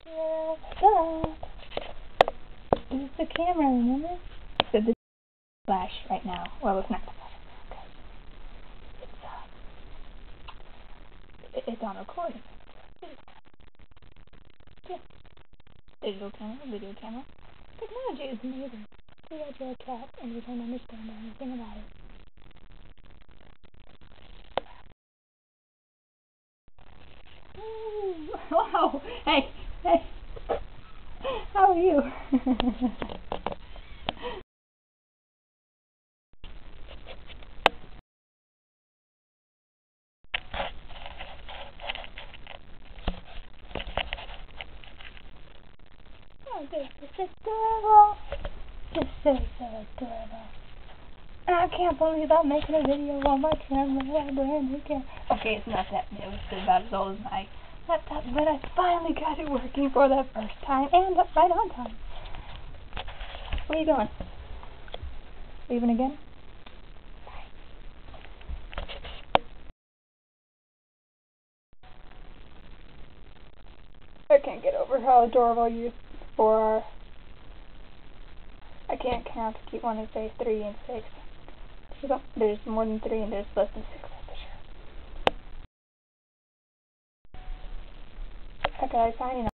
This is the camera, remember? So this is flash right now. Well, it's not the flash. Okay. It's on recording. Yeah. Digital camera, video camera. Technology is amazing. We got your cat and you don't understand anything about it. Wow! Hey! How are you? Oh, this is adorable. Just so adorable. I can't believe I'm making a video on my camera. My brand new camera. Okay, it's not that new. It's about as old as my laptop, but I finally got it working for the first time and right on time. Where are you going? Leaving again? I can't get over how adorable you four are. I can't count. I keep wanting to say 3 and 6. There's more than 3 and there's less than 6, that's for sure. Okay, signing off.